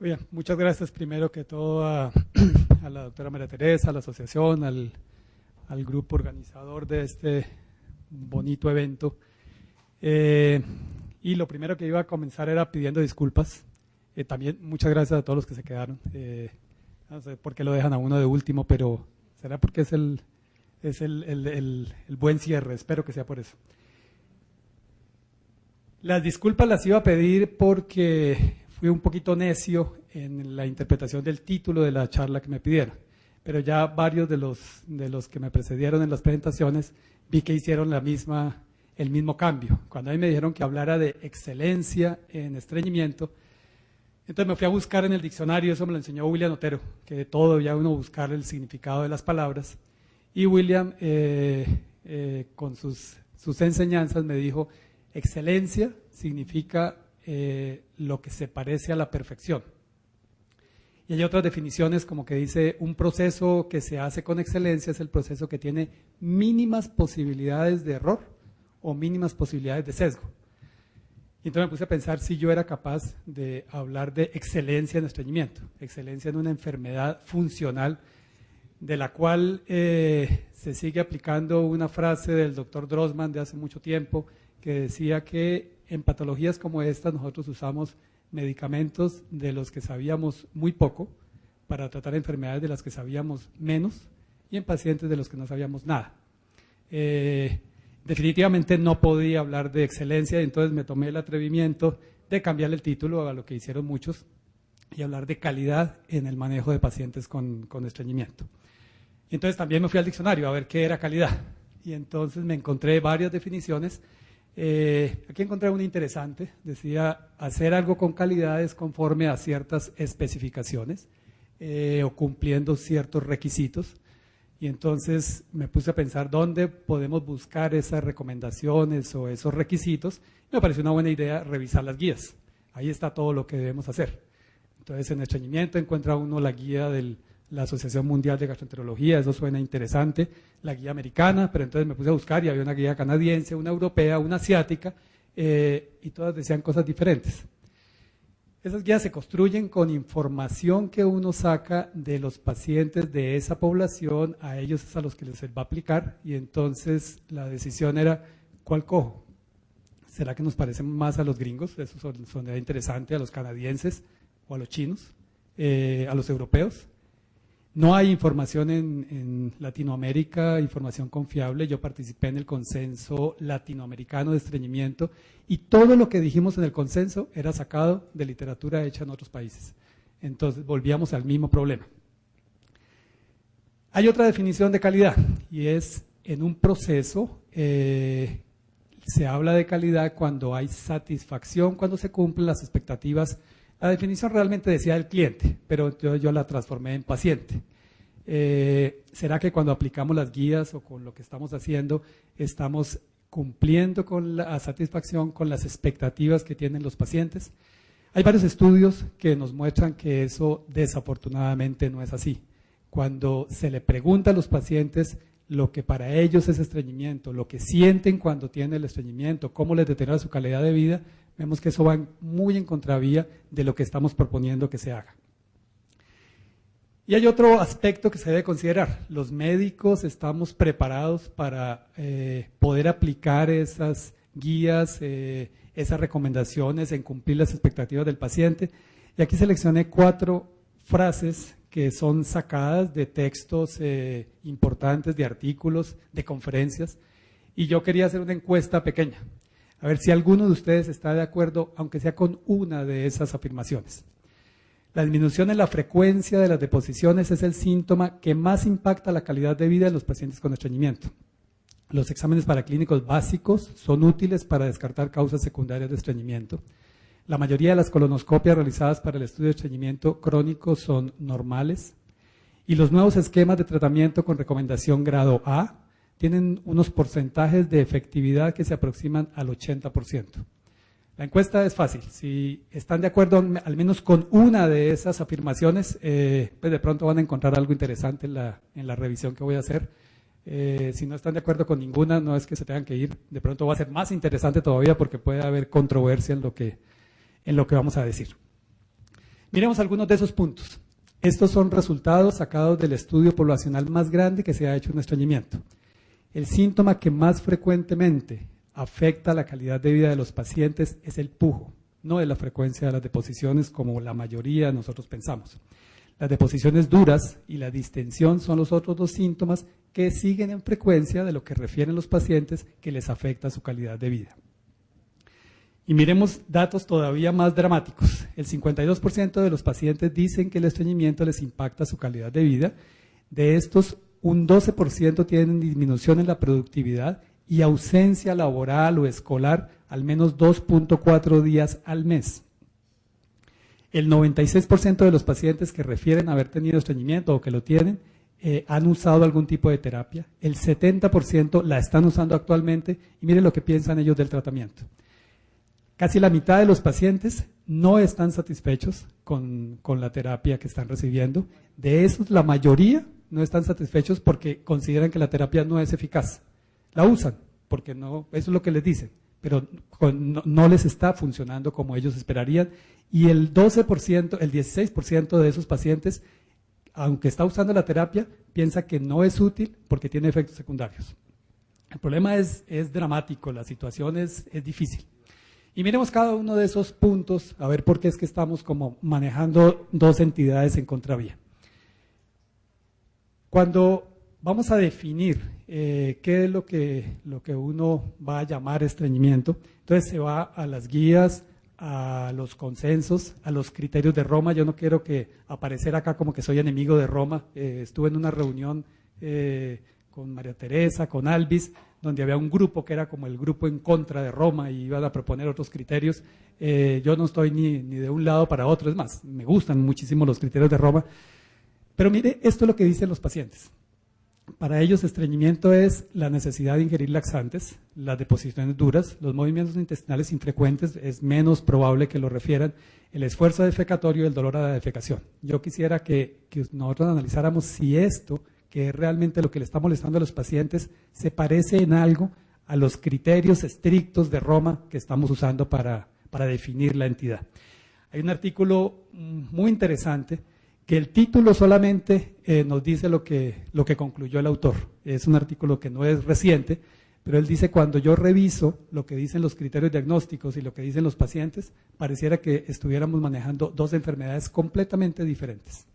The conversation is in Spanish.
Bien, muchas gracias primero que todo a la doctora María Teresa, a la asociación, al grupo organizador de este bonito evento. Y lo primero que iba a comenzar era pidiendo disculpas. También muchas gracias a todos los que se quedaron. No sé por qué lo dejan a uno de último, pero será porque es el buen cierre, espero que sea por eso. Las disculpas las iba a pedir porque fui un poquito necio en la interpretación del título de la charla que me pidieron, pero ya varios de los que me precedieron en las presentaciones vi que hicieron el mismo cambio. Cuando a mí me dijeron que hablara de excelencia en estreñimiento, entonces me fui a buscar en el diccionario, eso me lo enseñó William Otero, que de todo ya uno buscar el significado de las palabras, y William con sus enseñanzas me dijo: excelencia significa lo que se parece a la perfección. Y hay otras definiciones como que dice: un proceso que se hace con excelencia es el proceso que tiene mínimas posibilidades de error o mínimas posibilidades de sesgo. Y entonces me puse a pensar si yo era capaz de hablar de excelencia en estreñimiento, excelencia en una enfermedad funcional de la cual se sigue aplicando una frase del doctor Drossman de hace mucho tiempo, que decía que en patologías como esta nosotros usamos medicamentos de los que sabíamos muy poco para tratar enfermedades de las que sabíamos menos y en pacientes de los que no sabíamos nada. Definitivamente no podía hablar de excelencia, y entonces me tomé el atrevimiento de cambiarle el título a lo que hicieron muchos y hablar de calidad en el manejo de pacientes con estreñimiento. Y entonces también me fui al diccionario a ver qué era calidad, y entonces me encontré varias definiciones. Aquí encontré una interesante, decía: hacer algo con calidad es conforme a ciertas especificaciones o cumpliendo ciertos requisitos. Y entonces me puse a pensar dónde podemos buscar esas recomendaciones o esos requisitos. Y me pareció una buena idea revisar las guías. Ahí está todo lo que debemos hacer. Entonces en estreñimiento encuentra uno la guía de la Asociación Mundial de Gastroenterología, eso suena interesante, la guía americana, pero entonces me puse a buscar y había una guía canadiense, una europea, una asiática, y todas decían cosas diferentes. Esas guías se construyen con información que uno saca de los pacientes de esa población, a ellos es a los que les va a aplicar, y entonces la decisión era: ¿cuál cojo? ¿Será que nos parecen más a los gringos? Eso sonaba interesante, a los canadienses o a los chinos, a los europeos. No hay información en Latinoamérica, información confiable. Yo participé en el consenso latinoamericano de estreñimiento y todo lo que dijimos en el consenso era sacado de literatura hecha en otros países. Entonces volvíamos al mismo problema. Hay otra definición de calidad y es: en un proceso se habla de calidad cuando hay satisfacción, cuando se cumplen las expectativas. La definición realmente decía el cliente, pero yo la transformé en paciente. ¿Será que cuando aplicamos las guías o con lo que estamos haciendo estamos cumpliendo con la satisfacción, con las expectativas que tienen los pacientes? Hay varios estudios que nos muestran que eso desafortunadamente no es así. Cuando se le pregunta a los pacientes lo que para ellos es estreñimiento, lo que sienten cuando tienen el estreñimiento, cómo les deteriora su calidad de vida, vemos que eso va muy en contravía de lo que estamos proponiendo que se haga. Y hay otro aspecto que se debe considerar: los médicos estamos preparados para poder aplicar esas guías, esas recomendaciones en cumplir las expectativas del paciente. Y aquí seleccioné 4 frases que son sacadas de textos importantes, de artículos, de conferencias, y yo quería hacer una encuesta pequeña, a ver si alguno de ustedes está de acuerdo, aunque sea con una de esas afirmaciones. La disminución en la frecuencia de las deposiciones es el síntoma que más impacta la calidad de vida de los pacientes con estreñimiento. Los exámenes paraclínicos básicos son útiles para descartar causas secundarias de estreñimiento. La mayoría de las colonoscopias realizadas para el estudio de estreñimiento crónico son normales. Y los nuevos esquemas de tratamiento con recomendación grado A tienen unos porcentajes de efectividad que se aproximan al 80%. La encuesta es fácil. Si están de acuerdo al menos con una de esas afirmaciones, pues de pronto van a encontrar algo interesante en la revisión que voy a hacer. Si no están de acuerdo con ninguna, no es que se tengan que ir. De pronto va a ser más interesante todavía porque puede haber controversia en lo que vamos a decir. Miremos algunos de esos puntos. Estos son resultados sacados del estudio poblacional más grande que se ha hecho en estreñimiento. El síntoma que más frecuentemente afecta la calidad de vida de los pacientes es el pujo, no es la frecuencia de las deposiciones como la mayoría de nosotros pensamos. Las deposiciones duras y la distensión son los otros dos síntomas que siguen en frecuencia de lo que refieren los pacientes que les afecta su calidad de vida. Y miremos datos todavía más dramáticos. El 52% de los pacientes dicen que el estreñimiento les impacta su calidad de vida. De estos, un 12% tienen disminución en la productividad y ausencia laboral o escolar al menos 2.4 días al mes. El 96% de los pacientes que refieren haber tenido estreñimiento o que lo tienen han usado algún tipo de terapia. El 70% la están usando actualmente y miren lo que piensan ellos del tratamiento. Casi la mitad de los pacientes no están satisfechos con la terapia que están recibiendo. De esos, la mayoría no están satisfechos porque consideran que la terapia no es eficaz. La usan, porque no, eso es lo que les dicen, pero no les está funcionando como ellos esperarían. Y el 12%, el 16% de esos pacientes, aunque está usando la terapia, piensa que no es útil porque tiene efectos secundarios. El problema es dramático, la situación es difícil. Y miremos cada uno de esos puntos, a ver por qué es que estamos como manejando dos entidades en contravía. Cuando vamos a definir qué es lo que uno va a llamar estreñimiento, entonces se va a las guías, a los consensos, a los criterios de Roma. Yo no quiero aparecer acá como que soy enemigo de Roma. Estuve en una reunión con María Teresa, con Alvis, donde había un grupo que era como el grupo en contra de Roma y iban a proponer otros criterios. Yo no estoy ni de un lado para otro, es más, me gustan muchísimo los criterios de Roma. Pero mire, esto es lo que dicen los pacientes. Para ellos, estreñimiento es la necesidad de ingerir laxantes, las deposiciones duras, los movimientos intestinales infrecuentes, es menos probable que lo refieran, el esfuerzo defecatorio y el dolor a la defecación. Yo quisiera que nosotros analizáramos si esto, que es realmente lo que le está molestando a los pacientes, se parece en algo a los criterios estrictos de Roma que estamos usando para definir la entidad. Hay un artículo muy interesante que el título solamente nos dice lo que concluyó el autor. Es un artículo que no es reciente, pero él dice: cuando yo reviso lo que dicen los criterios diagnósticos y lo que dicen los pacientes, pareciera que estuviéramos manejando dos enfermedades completamente diferentes.